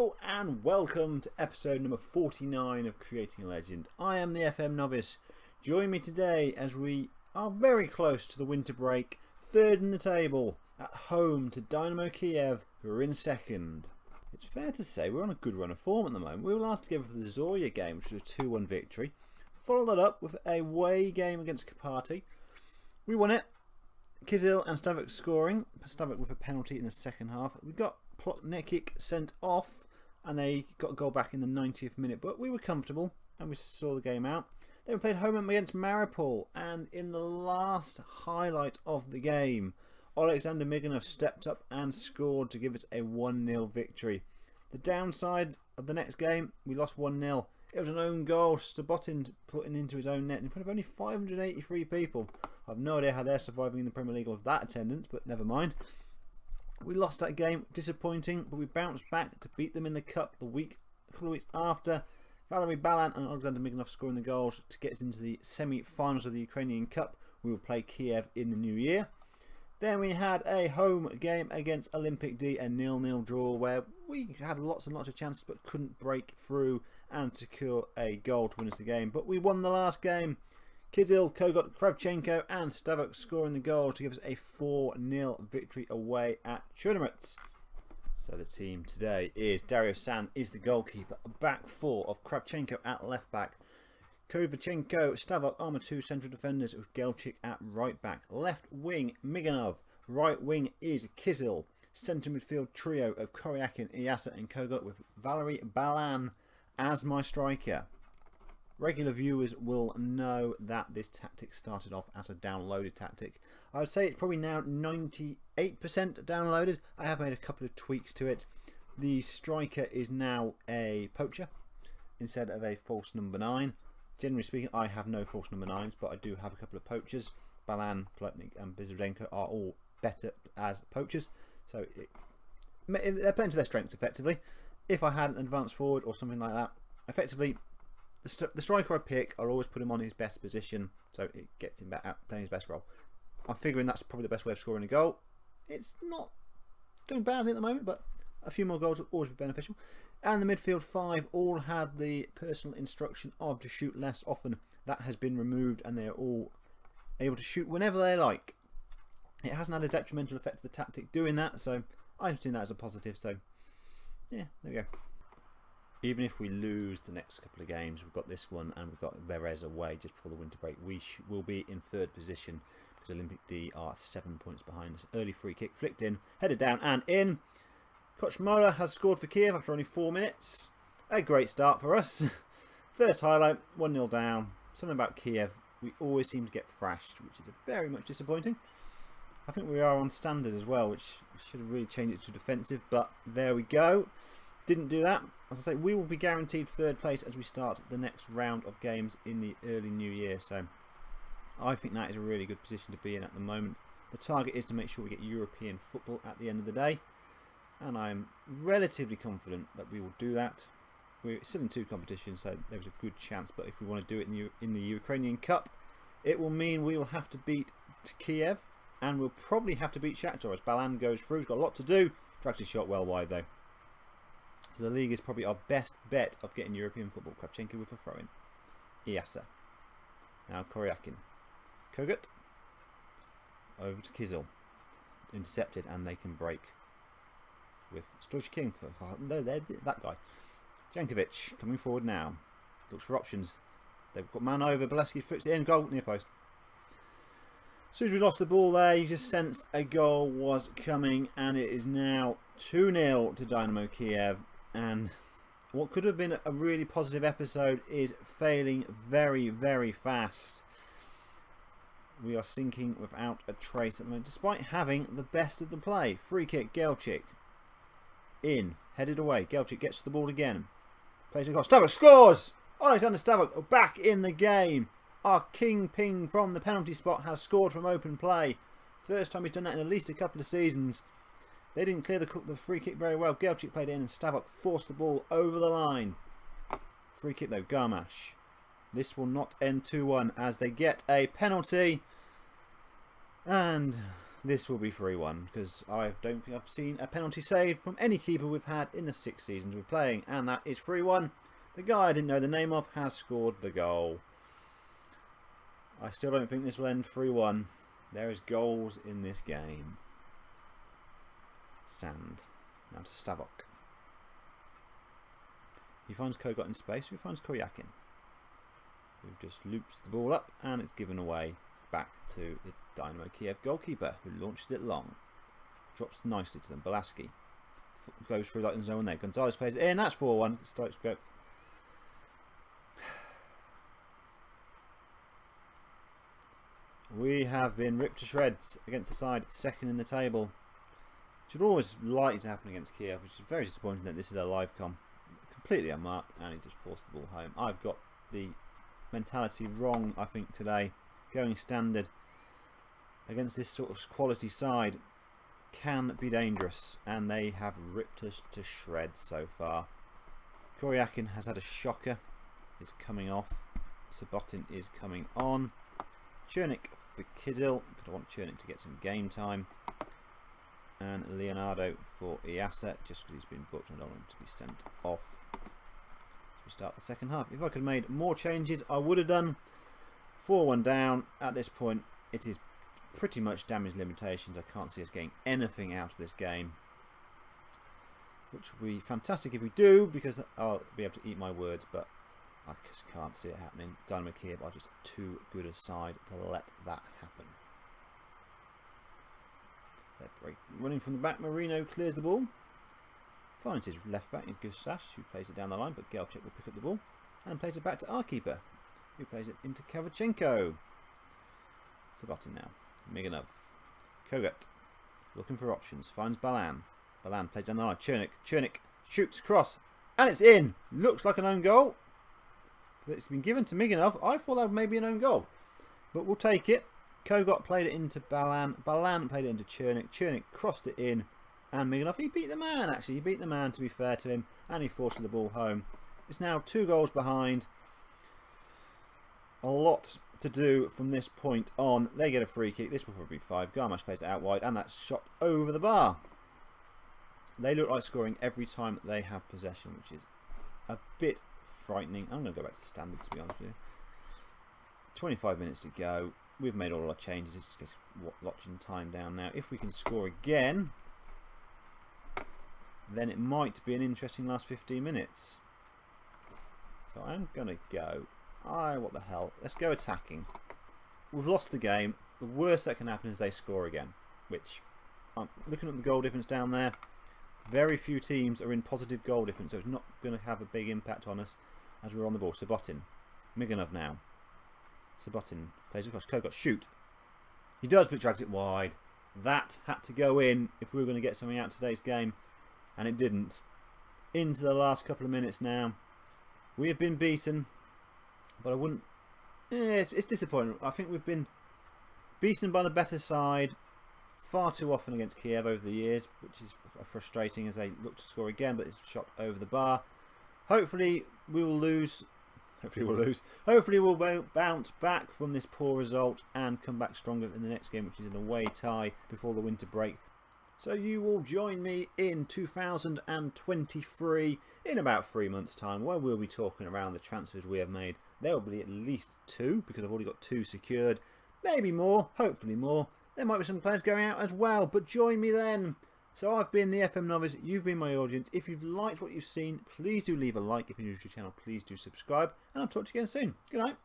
Hello and welcome to episode number 49 of Creating a Legend. I am the FM Novice. Join me today as we are very close to the winter break, third in the table, at home to Dynamo Kiev, who are in second. It's fair to say we're on a good run of form at the moment. We were last together for the Zorya game, which was a 2-1 victory. Followed that up with a away game against Karpaty. We won it. Kizil and Stavok scoring. Stavok with a penalty in the second half. We got Plotnikic sent off and they got a goal back in the 90th minute, but we were comfortable and we saw the game out. Then we played home against Mariupol, and in the last highlight of the game, Alexander Miganov stepped up and scored to give us a 1-0 victory. The downside of the next game, we lost 1-0. It was an own goal, Stabotin putting into his own net in front of only 583 people. I have no idea how they're surviving in the Premier League with that attendance, but never mind. We lost that game, disappointing, but we bounced back to beat them in the Cup a couple of weeks after. Valery Balan and Alexander Miganov scoring the goals to get us into the semi-finals of the Ukrainian Cup. We will play Kiev in the new year. Then we had a home game against Olympic D, a 0-0 draw where we had lots and lots of chances but couldn't break through and secure a goal to win us the game. But we won the last game. Kizil, Kogot, Kravchenko and Stavok scoring the goal to give us a 4-0 victory away at Chernomets. So the team today is Dario San is the goalkeeper, a back four of Kravchenko at left back, Kovachenko, Stavok are my two central defenders with Gelchik at right back, left wing Miganov, right wing is Kizil, centre midfield trio of Koryakin, Iasa and Kogot with Valery Balan as my striker. Regular viewers will know that this tactic started off as a downloaded tactic. I would say it's probably now 98% downloaded. I have made a couple of tweaks to it. The striker is now a poacher instead of a false number 9. Generally speaking, I have no false number 9s, but I do have a couple of poachers. Balan, Plotnik and Bizardenko are all better as poachers. So they're playing to their strengths effectively. If I had an advanced forward or something like that, effectively the striker I pick, I'll always put him on his best position, so it gets him back out playing his best role. I'm figuring that's probably the best way of scoring a goal. It's not doing badly at the moment, but a few more goals will always be beneficial. And the midfield 5 all had the personal instruction of to shoot less often. That has been removed and they're all able to shoot whenever they like. It hasn't had a detrimental effect to the tactic doing that, so I've seen that as a positive. So yeah, there we go. Even if we lose the next couple of games, we've got this one and we've got Verez away just before the winter break. We will be in third position because Olympic D are 7 points behind us. Early free kick, flicked in, headed down and in. Kochmola has scored for Kiev after only 4 minutes. A great start for us. First highlight, 1-0 down. Something about Kiev, we always seem to get thrashed, which is very much disappointing. I think we are on standard as well, which should have really changed it to defensive, but there we go. Didn't do that. As I say, we will be guaranteed third place as we start the next round of games in the early new year. So I think that is a really good position to be in at the moment. The target is to make sure we get European football at the end of the day. And I'm relatively confident that we will do that. We're still in 2 competitions, so there's a good chance. But if we want to do it in the Ukrainian Cup, it will mean we will have to beat Kiev. And we'll probably have to beat Shakhtar as Balan goes through. He's got a lot to do. Drags his shot well wide though. So the league is probably our best bet of getting European football. Kravchenko with a throw-in. Iasa. Now Koryakin. Kogut. Over to Kizil. Intercepted and they can break. With Storch King. That guy. Jankovic coming forward now. Looks for options. They've got man over. Baleski flips it in. Goal near post. As soon as we lost the ball there, you just sensed a goal was coming. And it is now 2-0 to Dynamo Kiev. And what could have been a really positive episode is failing very, very fast. We are sinking without a trace at the moment, despite having the best of the play. Free kick, Gelchik. In, headed away. Gelchik gets the ball again. Plays across. Stavok scores! Alexander Stavok back in the game. Our king ping from the penalty spot has scored from open play. First time he's done that in at least a couple of seasons. They didn't clear the free kick very well. Gelchik played it in and Stavok forced the ball over the line. Free kick though, Garmash. This will not end 2-1 as they get a penalty. And this will be 3-1 because I don't think I've seen a penalty saved from any keeper we've had in the 6 seasons we're playing, and that is 3-1. The guy I didn't know the name of has scored the goal. I still don't think this will end 3-1. There is goals in this game. Sand. Now to Stavok. He finds Kogot in space. He finds Koryakin. Who just loops the ball up and it's given away back to the Dynamo Kiev goalkeeper who launched it long. Drops nicely to them. Balaski goes through like in the zone there. Gonzalez plays it in. That's 4-1. Stokes go. We have been ripped to shreds against the side second in the table. Which would always likely to happen against Kiev, which is very disappointing that this is a live com. Completely unmarked, and he just forced the ball home. I've got the mentality wrong, I think, today. Going standard against this sort of quality side can be dangerous, and they have ripped us to shreds so far. Koryakin has had a shocker. Is coming off. Sabotin is coming on. Chernik for Kizil, but I want Chernik to get some game time. And Leonardo for Iasa, just because he's been booked and I don't want him to be sent off. As we start the second half. If I could have made more changes, I would have done. 4-1 down. At this point, it is pretty much damage limitations. I can't see us getting anything out of this game. Which would be fantastic if we do, because I'll be able to eat my words, but I just can't see it happening. Dynamo Kiev are just too good a side to let that happen. Running from the back, Marino clears the ball. Finds his left back in Gustash, who plays it down the line, but Gelchek will pick up the ball and plays it back to our keeper, who plays it into Kavachenko. Sabotin now. Miganov. Kogut. Looking for options. Finds Balan. Balan plays down the line. Chernik shoots across. And it's in. Looks like an own goal. But it's been given to Miganov. I thought that was maybe an own goal. But we'll take it. Kogot played it into Balan. Balan played it into Chernik. Chernik crossed it in. And Miganov, he beat the man actually. He beat the man, to be fair to him. And he forced the ball home. It's now 2 goals behind. A lot to do from this point on. They get a free kick. This will probably be 5. Garmash plays it out wide. And that's shot over the bar. They look like scoring every time that they have possession, which is a bit frightening. I'm going to go back to standard, to be honest with you. 25 minutes to go. We've made all our changes. It's just watching time down now. If we can score again, then it might be an interesting last 15 minutes. So I'm going to go. What the hell? Let's go attacking. We've lost the game. The worst that can happen is they score again. Which, I'm looking at the goal difference down there. Very few teams are in positive goal difference, so it's not going to have a big impact on us as we're on the ball. Sabotin. Miganov now. Sabotin plays across. Kogot, shoot. He does, but drags it wide. That had to go in if we were going to get something out of today's game, and it didn't. Into the last couple of minutes now. We have been beaten, but I wouldn't. It's disappointing. I think we've been beaten by the better side far too often against Kiev over the years, which is frustrating as they look to score again, but it's shot over the bar. Hopefully we will lose. Hopefully we'll bounce back from this poor result and come back stronger in the next game, which is an away tie before the winter break. So you will join me in 2023 in about 3 months' time, where we'll be talking around the transfers we have made. There will be at least 2, because I've already got 2 secured. Maybe more, hopefully more. There might be some players going out as well, but join me then. So I've been the FM Novice, you've been my audience. If you've liked what you've seen, please do leave a like. If you're new to the channel, please do subscribe. And I'll talk to you again soon. Good night.